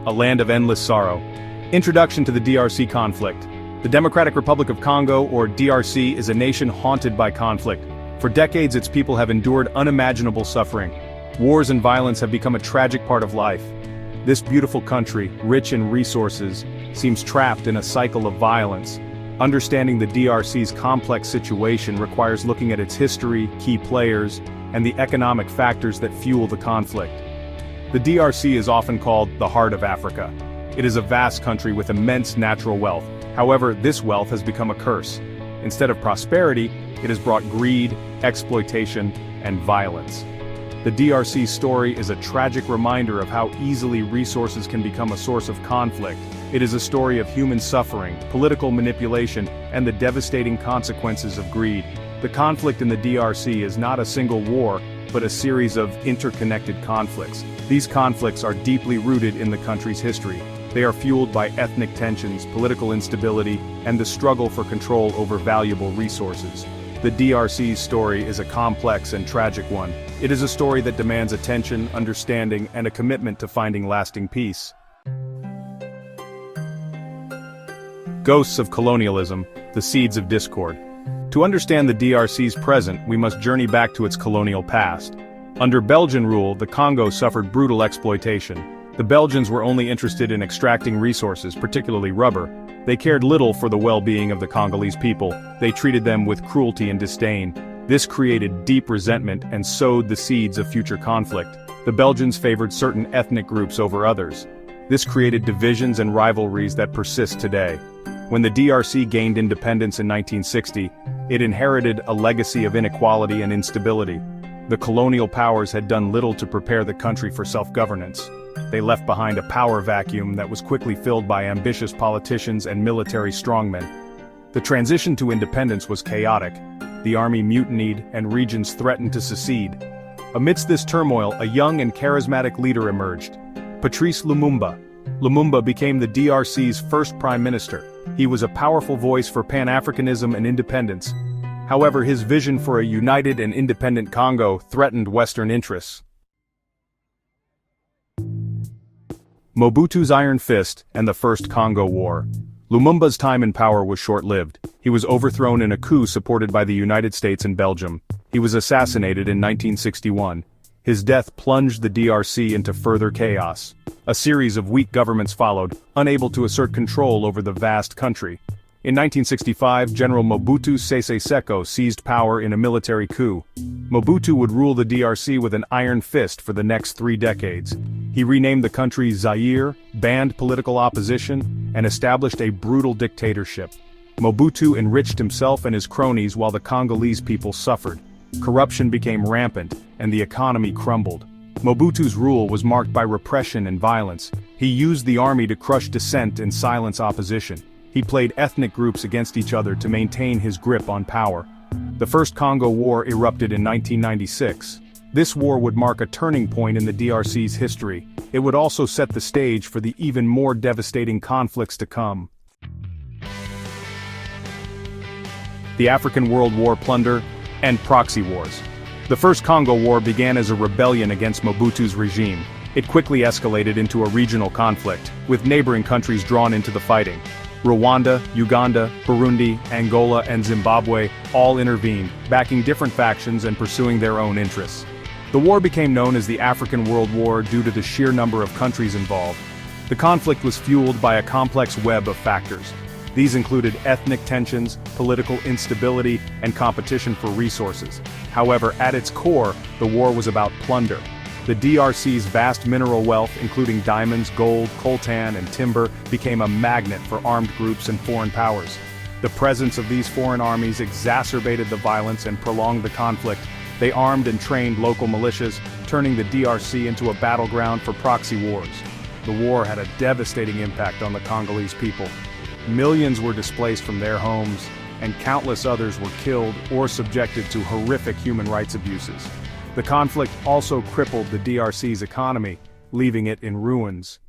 a land of endless sorrow. Introduction to the DRC conflict. The Democratic Republic of Congo, or DRC, is a nation haunted by conflict. For decades, its people have endured unimaginable suffering. Wars and violence have become a tragic part of life. This beautiful country, rich in resources, seems trapped in a cycle of violence. Understanding the DRC's complex situation requires looking at its history, key players, and the economic factors that fuel the conflict. The DRC is often called the heart of Africa. It is a vast country with immense natural wealth. However, this wealth has become a curse. Instead of prosperity, it has brought greed, exploitation, and violence. The DRC's story is a tragic reminder of how easily resources can become a source of conflict. It is a story of human suffering, political manipulation, and the devastating consequences of greed. The conflict in the DRC is not a single war, but a series of interconnected conflicts. These conflicts are deeply rooted in the country's history. They are fueled by ethnic tensions, political instability, and the struggle for control over valuable resources. The DRC's story is a complex and tragic one. It is a story that demands attention, understanding, and a commitment to finding lasting peace. Ghosts of colonialism, the seeds of discord. To understand the DRC's present, we must journey back to its colonial past. Under Belgian rule, the Congo suffered brutal exploitation. The Belgians were only interested in extracting resources, particularly rubber. They cared little for the well-being of the Congolese people. They treated them with cruelty and disdain. This created deep resentment and sowed the seeds of future conflict. The Belgians favored certain ethnic groups over others. This created divisions and rivalries that persist today. When the DRC gained independence in 1960, it inherited a legacy of inequality and instability. The colonial powers had done little to prepare the country for self-governance. They left behind a power vacuum that was quickly filled by ambitious politicians and military strongmen. The transition to independence was chaotic. The army mutinied, and regions threatened to secede. Amidst this turmoil, a young and charismatic leader emerged, Patrice Lumumba. Lumumba became the DRC's first prime minister. He was a powerful voice for Pan-Africanism and independence. However, his vision for a united and independent Congo threatened Western interests. Mobutu's Iron Fist and the First Congo War. Lumumba's time in power was short-lived. He was overthrown in a coup supported by the United States and Belgium. He was assassinated in 1961. His death plunged the DRC into further chaos. A series of weak governments followed, unable to assert control over the vast country. In 1965, General Mobutu Sese Seko seized power in a military coup. Mobutu would rule the DRC with an iron fist for the next 3 decades. He renamed the country Zaire, banned political opposition, and established a brutal dictatorship. Mobutu enriched himself and his cronies while the Congolese people suffered. Corruption became rampant, and the economy crumbled. Mobutu's rule was marked by repression and violence. He used the army to crush dissent and silence opposition. He played ethnic groups against each other to maintain his grip on power. The First Congo War erupted in 1996. This war would mark a turning point in the DRC's history. It would also set the stage for the even more devastating conflicts to come. The African World War plunder and proxy wars. The First Congo War began as a rebellion against Mobutu's regime. It quickly escalated into a regional conflict, with neighboring countries drawn into the fighting. Rwanda, Uganda, Burundi, Angola, and Zimbabwe all intervened, backing different factions and pursuing their own interests. The war became known as the African World War due to the sheer number of countries involved. The conflict was fueled by a complex web of factors. These included ethnic tensions, political instability, and competition for resources. However, at its core, the war was about plunder. The DRC's vast mineral wealth, including diamonds, gold, coltan, and timber, became a magnet for armed groups and foreign powers. The presence of these foreign armies exacerbated the violence and prolonged the conflict. They armed and trained local militias, turning the DRC into a battleground for proxy wars. The war had a devastating impact on the Congolese people. Millions were displaced from their homes, and countless others were killed or subjected to horrific human rights abuses. The conflict also crippled the DRC's economy, leaving it in ruins.